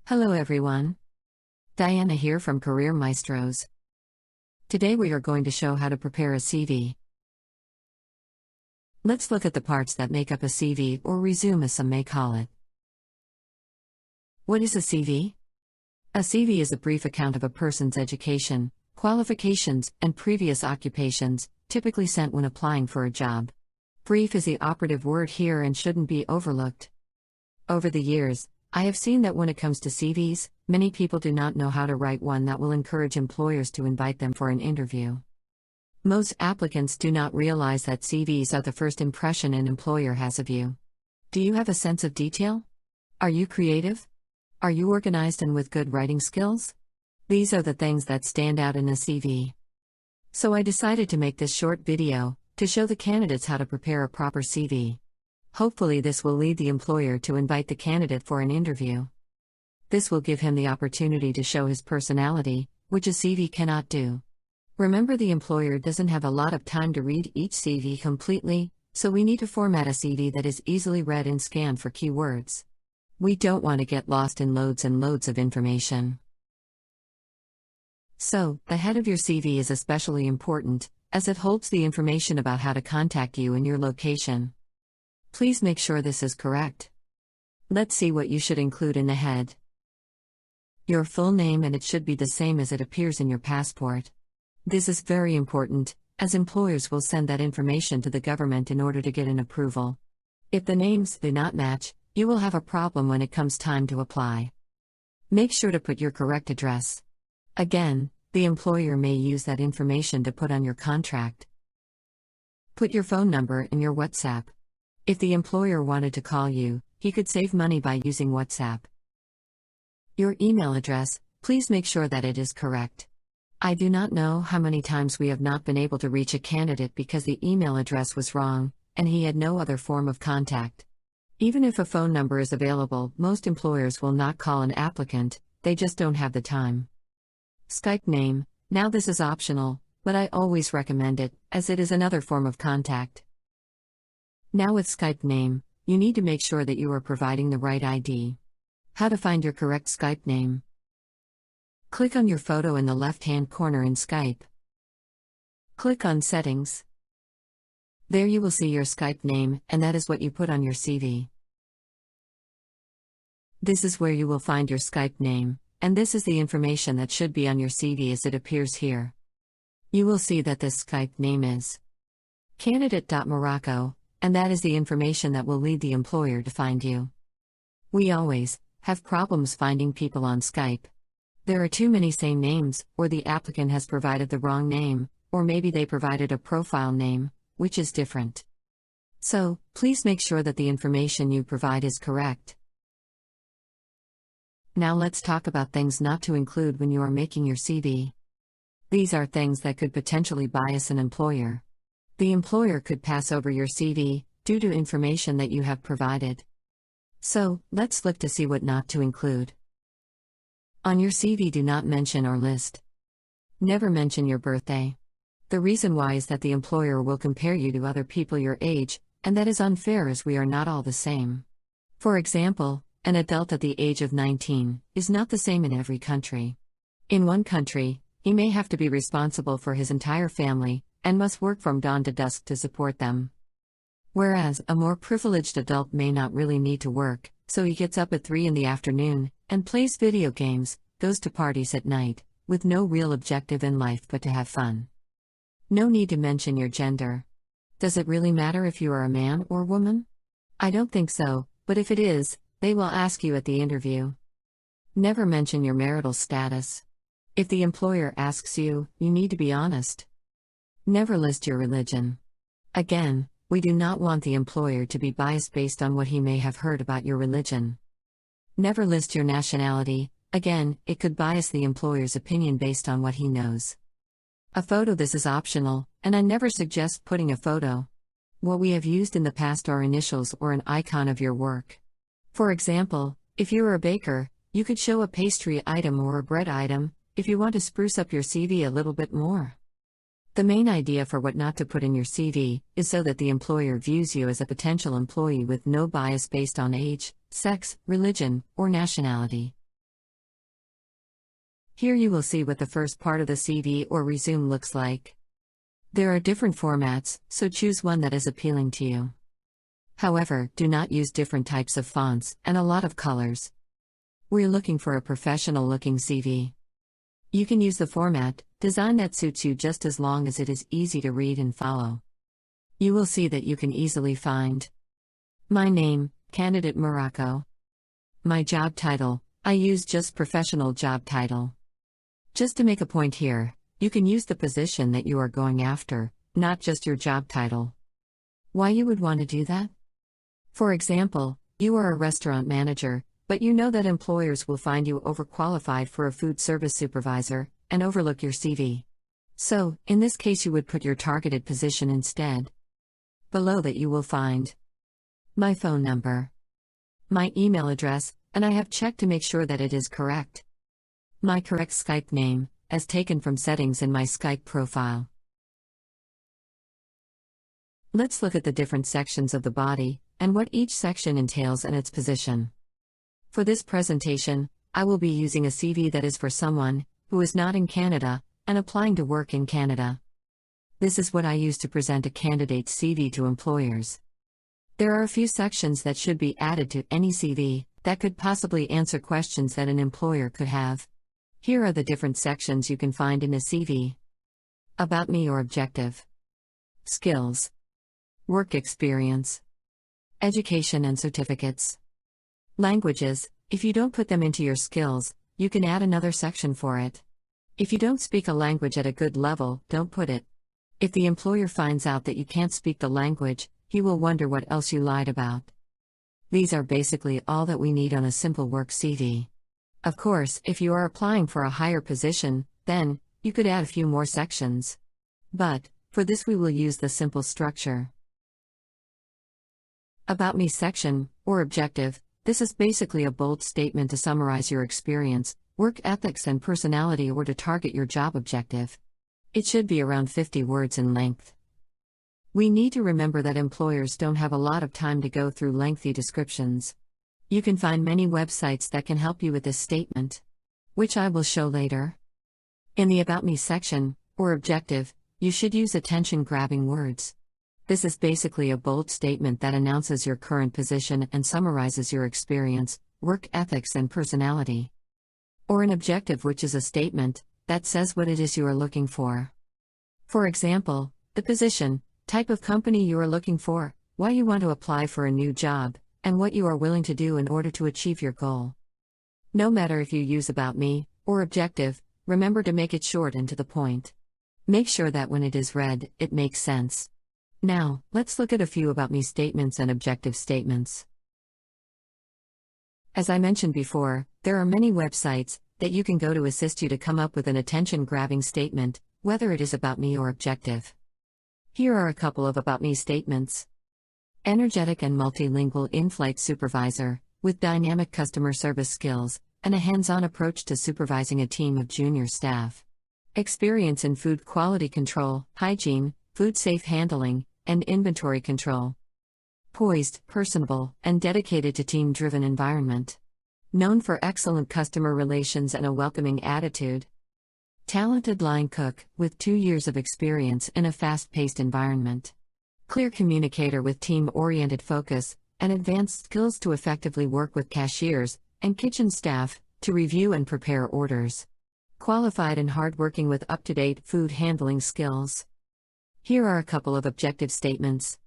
Hello everyone. Diana here from Career Maestros. Today we are going to show how to prepare a CV. Let's look at the parts that make up a CV, or resume as some may call it. What is a CV? A CV is a brief account of a person's education, qualifications, and previous occupations, typically sent when applying for a job. Brief is the operative word here and shouldn't be overlooked. Over the years, I have seen that when it comes to CVs, many people do not know how to write one that will encourage employers to invite them for an interview. Most applicants do not realize that CVs are the first impression an employer has of you. Do you have a sense of detail? Are you creative? Are you organized and with good writing skills? These are the things that stand out in a CV. So I decided to make this short video to show the candidates how to prepare a proper CV. Hopefully this will lead the employer to invite the candidate for an interview. This will give him the opportunity to show his personality, which a CV cannot do. Remember, the employer doesn't have a lot of time to read each CV completely, so we need to format a CV that is easily read and scanned for keywords. We don't want to get lost in loads and loads of information. So, the head of your CV is especially important, as it holds the information about how to contact you and your location. Please make sure this is correct. Let's see what you should include in the head. Your full name, and it should be the same as it appears in your passport. This is very important, as employers will send that information to the government in order to get an approval. If the names do not match, you will have a problem when it comes time to apply. Make sure to put your correct address. Again, the employer may use that information to put on your contract. Put your phone number in your WhatsApp. If the employer wanted to call you, he could save money by using WhatsApp. Your email address, please make sure that it is correct. I do not know how many times we have not been able to reach a candidate because the email address was wrong, and he had no other form of contact. Even if a phone number is available, most employers will not call an applicant, they just don't have the time. Skype name, now this is optional, but I always recommend it, as it is another form of contact. Now with Skype name, you need to make sure that you are providing the right ID. How to find your correct Skype name? Click on your photo in the left-hand corner in Skype. Click on Settings. There you will see your Skype name, and that is what you put on your CV. This is where you will find your Skype name, and this is the information that should be on your CV as it appears here. You will see that this Skype name is candidate.morocco, and that is the information that will lead the employer to find you. We always have problems finding people on Skype. There are too many same names, or the applicant has provided the wrong name, or maybe they provided a profile name, which is different. So, please make sure that the information you provide is correct. Now let's talk about things not to include when you are making your CV. These are things that could potentially bias an employer. The employer could pass over your CV, due to information that you have provided. So, let's look to see what not to include. On your CV, do not mention or list. Never mention your birthday. The reason why is that the employer will compare you to other people your age, and that is unfair as we are not all the same. For example, an adult at the age of 19 is not the same in every country. In one country, he may have to be responsible for his entire family, and must work from dawn to dusk to support them. Whereas, a more privileged adult may not really need to work, so he gets up at 3 in the afternoon, and plays video games, goes to parties at night, with no real objective in life but to have fun. No need to mention your gender. Does it really matter if you are a man or woman? I don't think so, but if it is, they will ask you at the interview. Never mention your marital status. If the employer asks you, you need to be honest. Never list your religion. Again, we do not want the employer to be biased based on what he may have heard about your religion. Never list your nationality. Again, it could bias the employer's opinion based on what he knows. A photo, this is optional, and I never suggest putting a photo. What we have used in the past are initials or an icon of your work. For example, if you are a baker, you could show a pastry item or a bread item, if you want to spruce up your CV a little bit more. The main idea for what not to put in your CV is so that the employer views you as a potential employee with no bias based on age, sex, religion, or nationality. Here you will see what the first part of the CV or resume looks like. There are different formats, so choose one that is appealing to you. However, do not use different types of fonts and a lot of colors. We're looking for a professional-looking CV. You can use the format, design that suits you just as long as it is easy to read and follow. You will see that you can easily find my name, Candidate Morocco. My job title, I use just professional job title. Just to make a point here, you can use the position that you are going after, not just your job title. Why you would want to do that? For example, you are a restaurant manager, but you know that employers will find you overqualified for a food service supervisor and overlook your CV. So, in this case, you would put your targeted position instead. Below that, you will find my phone number, my email address, and I have checked to make sure that it is correct. My correct Skype name, as taken from settings in my Skype profile. Let's look at the different sections of the body, and what each section entails and its position. For this presentation, I will be using a CV that is for someone who is not in Canada and applying to work in Canada. This is what I use to present a candidate's CV to employers. There are a few sections that should be added to any CV that could possibly answer questions that an employer could have. Here are the different sections you can find in a CV. About me or objective. Skills. Work experience. Education and certificates. Languages. If you don't put them into your skills, you can add another section for it. If you don't speak a language at a good level, don't put it. If the employer finds out that you can't speak the language, he will wonder what else you lied about. These are basically all that we need on a simple work CV. Of course, if you are applying for a higher position, then you could add a few more sections. But for this we will use the simple structure. About me section, or objective. This is basically a bold statement to summarize your experience, work ethics and personality, or to target your job objective. It should be around 50 words in length. We need to remember that employers don't have a lot of time to go through lengthy descriptions. You can find many websites that can help you with this statement, which I will show later. In the About Me section, or objective, you should use attention-grabbing words. This is basically a bold statement that announces your current position and summarizes your experience, work ethics and personality. Or an objective, which is a statement that says what it is you are looking for. For example, the position, type of company you are looking for, why you want to apply for a new job, and what you are willing to do in order to achieve your goal. No matter if you use About Me or objective, remember to make it short and to the point. Make sure that when it is read, it makes sense. Now, let's look at a few About Me statements and objective statements. As I mentioned before, there are many websites that you can go to assist you to come up with an attention-grabbing statement, whether it is About Me or objective. Here are a couple of About Me statements. Energetic and multilingual in-flight supervisor, with dynamic customer service skills, and a hands-on approach to supervising a team of junior staff. Experience in food quality control, hygiene, food safe handling, and inventory control. Poised, personable, and dedicated to team-driven environment. Known for excellent customer relations and a welcoming attitude. Talented line cook, with 2 years of experience in a fast-paced environment. Clear communicator with team-oriented focus, and advanced skills to effectively work with cashiers and kitchen staff to review and prepare orders. Qualified and hardworking with up-to-date food handling skills. Here are a couple of objective statements.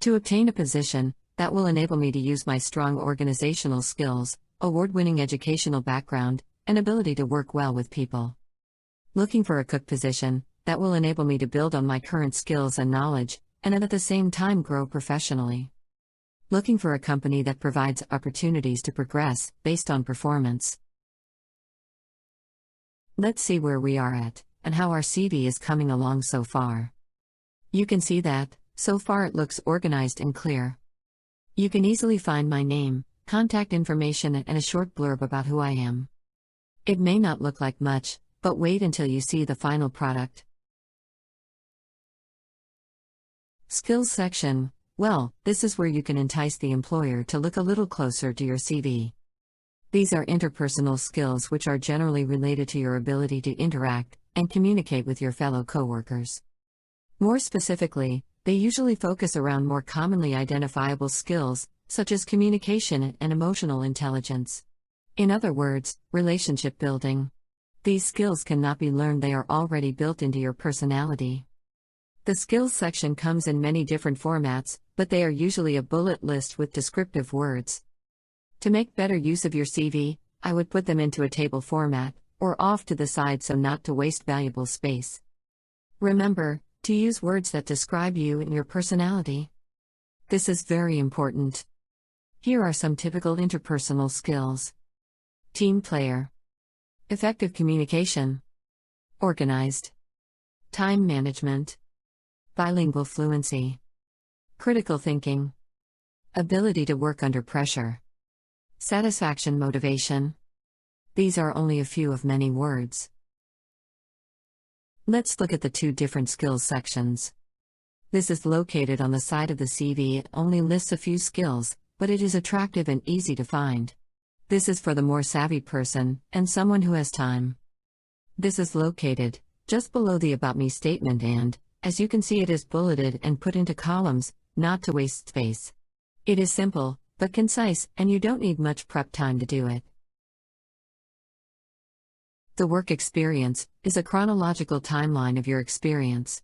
To obtain a position that will enable me to use my strong organizational skills, award-winning educational background, and ability to work well with people. Looking for a cook position that will enable me to build on my current skills and knowledge, and at the same time grow professionally. Looking for a company that provides opportunities to progress based on performance. Let's see where we are at, and how our CV is coming along so far. You can see that, so far it looks organized and clear. You can easily find my name, contact information, and a short blurb about who I am. It may not look like much, but wait until you see the final product. Skills section. Well, this is where you can entice the employer to look a little closer to your CV. These are interpersonal skills which are generally related to your ability to interact and communicate with your fellow coworkers. More specifically, they usually focus around more commonly identifiable skills, such as communication and emotional intelligence. In other words, relationship building. These skills cannot be learned, they are already built into your personality. The skills section comes in many different formats, but they are usually a bullet list with descriptive words. To make better use of your CV, I would put them into a table format, or off to the side so not to waste valuable space. Remember, to use words that describe you and your personality. This is very important. Here are some typical interpersonal skills. Team player. Effective communication. Organized. Time management. Bilingual fluency. Critical thinking. Ability to work under pressure. Satisfaction motivation. These are only a few of many words. Let's look at the two different skills sections. This is located on the side of the CV. It only lists a few skills, but it is attractive and easy to find. This is for the more savvy person, and someone who has time. This is located just below the About Me statement and, as you can see, it is bulleted and put into columns, not to waste space. It is simple, but concise, and you don't need much prep time to do it. The work experience is a chronological timeline of your experience.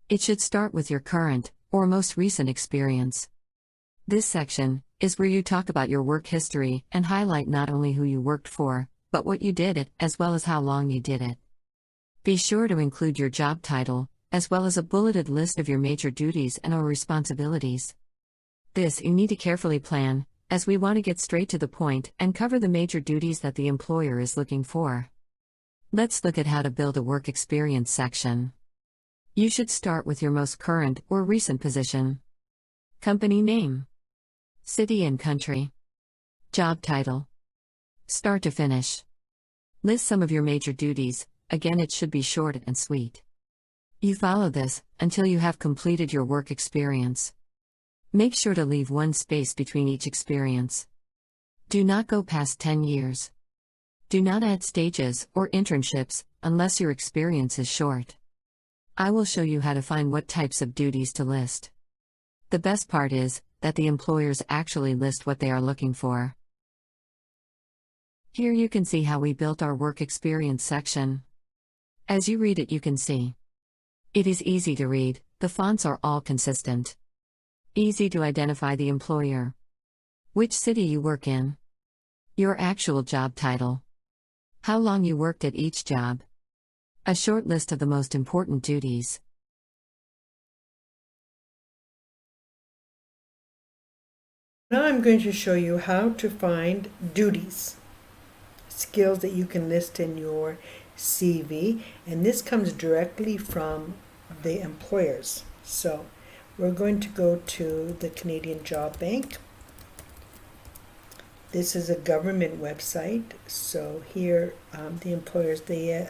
It should start with your current, or most recent experience. This section is where you talk about your work history and highlight not only who you worked for, but what you did it, as well as how long you did it. Be sure to include your job title, as well as a bulleted list of your major duties and/or responsibilities. This you need to carefully plan, as we want to get straight to the point and cover the major duties that the employer is looking for. Let's look at how to build a work experience section. You should start with your most current or recent position. Company name. City and country. Job title. Start to finish. List some of your major duties, again it should be short and sweet. You follow this until you have completed your work experience. Make sure to leave one space between each experience. Do not go past 10 years. Do not add stages or internships unless your experience is short. I will show you how to find what types of duties to list. The best part is that the employers actually list what they are looking for. Here you can see how we built our work experience section. As you read it, you can see. It is easy to read, the fonts are all consistent. Easy to identify the employer. Which city you work in. Your actual job title. How long you worked at each job. A short list of the most important duties. Now I'm going to show you how to find duties, skills that you can list in your CV, and this comes directly from the employers. So we're going to go to the Canadian Job Bank. This is a government website, so here the employers, they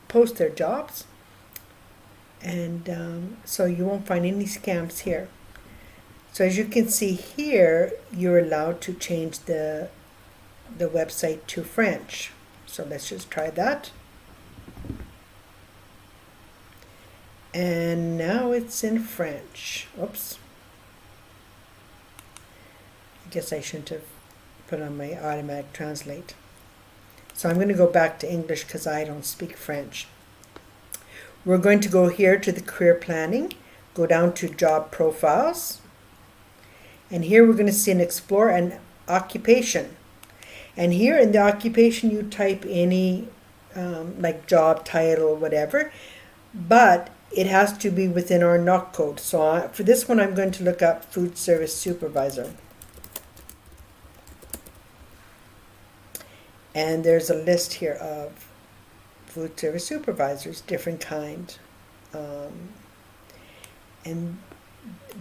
post their jobs, and so you won't find any scams here. So as you can see here, you're allowed to change the website to French. So let's just try that. And now it's in French. Oops. I guess I shouldn't have put on my automatic translate. So I'm going to go back to English because I don't speak French. We're going to go here to the career planning, go down to job profiles. And here we're going to see an explore an occupation. And here in the occupation, you type any like job title, whatever, but it has to be within our NOC code. So for this one, I'm going to look up food service supervisor. And there's a list here of food service supervisors, different kind. And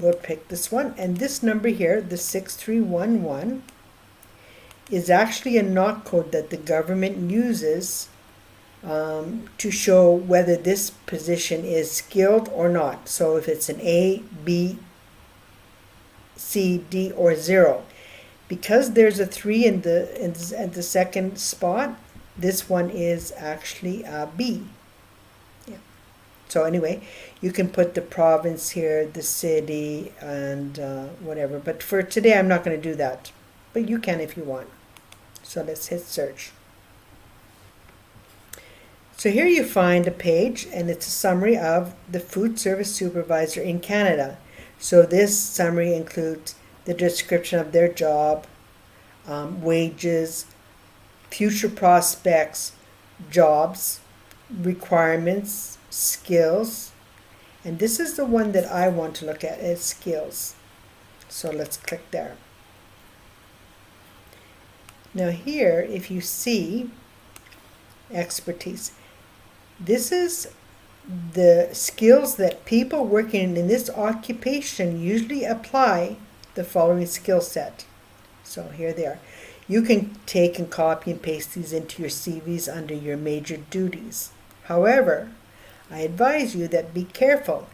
we'll pick this one, and this number here, the 6311, is actually a NOC code that the government uses to show whether this position is skilled or not. So if it's an A, B, C, D, or 0, Because there's a 3 at the second spot, this one is actually a B. Yeah. So anyway, you can put the province here, the city, and whatever. But for today, I'm not going to do that. But you can if you want. So let's hit search. So here you find a page, and it's a summary of the food service supervisor in Canada. So this summary includes the description of their job, wages, future prospects, jobs, requirements, skills, and this is the one that I want to look at, is skills. So let's click there. Now here, if you see expertise, this is the skills that people working in this occupation usually apply the following skill set. So here they are. You can take and copy and paste these into your CVs under your major duties. However, I advise you that be careful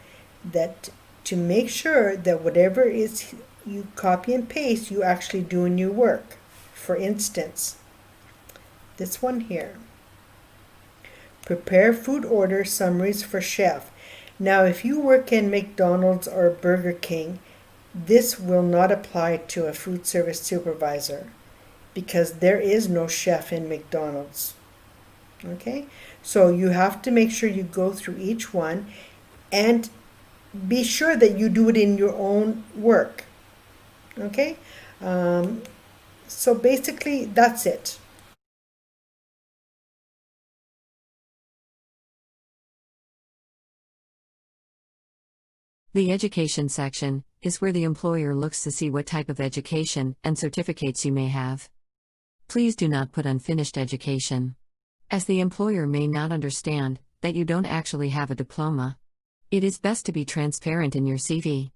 that to make sure that whatever is you copy and paste, you actually do in your work. For instance, this one here. Prepare food order summaries for chef. Now, if you work in McDonald's or Burger King, this will not apply to a food service supervisor because there is no chef in McDonald's. Okay? So you have to make sure you go through each one and be sure that you do it in your own work. Okay? So basically, that's it. The education section is where the employer looks to see what type of education and certificates you may have. Please do not put unfinished education, as the employer may not understand that you don't actually have a diploma. It is best to be transparent in your CV.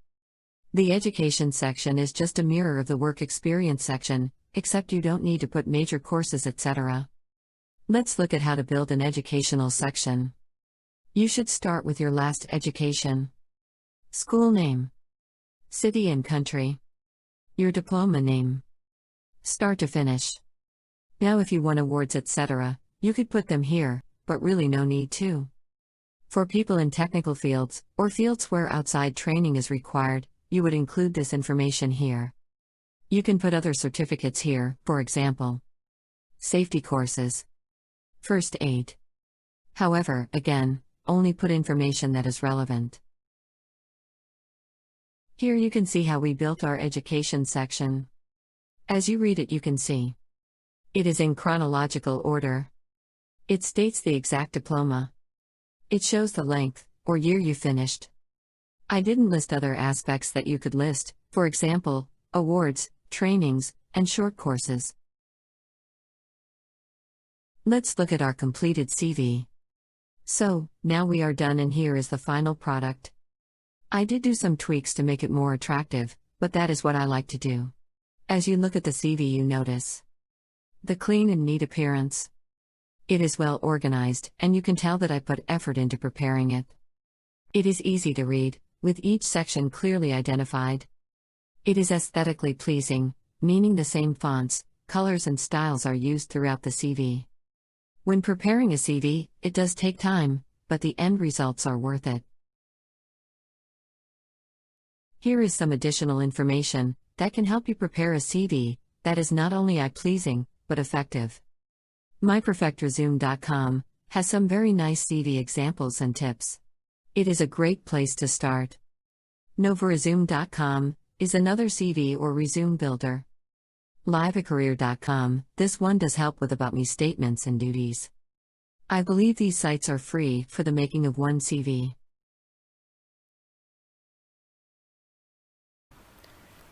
The education section is just a mirror of the work experience section, except you don't need to put major courses, etc. Let's look at how to build an educational section. You should start with your last education. School name, city and country, your diploma name, start to finish. Now if you won awards, etc., you could put them here, but really no need to. For people in technical fields, or fields where outside training is required, you would include this information here. You can put other certificates here, for example, safety courses, first aid. However, again, only put information that is relevant. Here you can see how we built our education section. As you read it, you can see it is in chronological order. It states the exact diploma. It shows the length, or year you finished. I didn't list other aspects that you could list, for example, awards, trainings, and short courses. Let's look at our completed CV. So, now we are done, and here is the final product. I did do some tweaks to make it more attractive, but that is what I like to do. As you look at the CV, you notice the clean and neat appearance. It is well organized, and you can tell that I put effort into preparing it. It is easy to read, with each section clearly identified. It is aesthetically pleasing, meaning the same fonts, colors, and styles are used throughout the CV. When preparing a CV, it does take time, but the end results are worth it. Here is some additional information that can help you prepare a CV that is not only eye-pleasing, but effective. MyPerfectResume.com has some very nice CV examples and tips. It is a great place to start. NovaResume.com is another CV or resume builder. LiveAcareer.com, this one does help with about me statements and duties. I believe these sites are free for the making of one CV.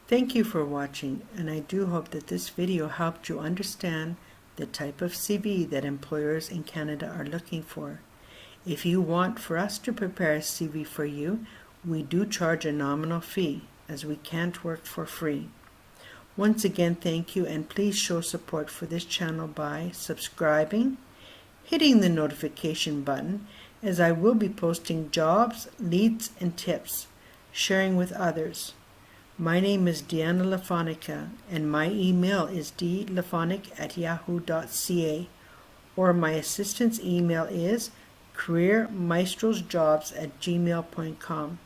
Thank you for watching, and I do hope that this video helped you understand the type of CV that employers in Canada are looking for. If you want for us to prepare a CV for you, we do charge a nominal fee, as we can't work for free. Once again, thank you, and please show support for this channel by subscribing, hitting the notification button, as I will be posting jobs, leads, and tips, sharing with others. My name is Dianna Lifanica, and my email is dlifanic@yahoo.ca, or my assistant's email is careermaestrosjobs@gmail.com,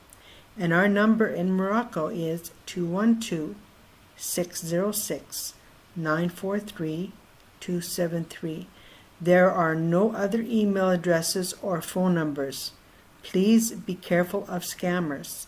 and our number in Morocco is 212-606-943-273. There are no other email addresses or phone numbers. Please be careful of scammers.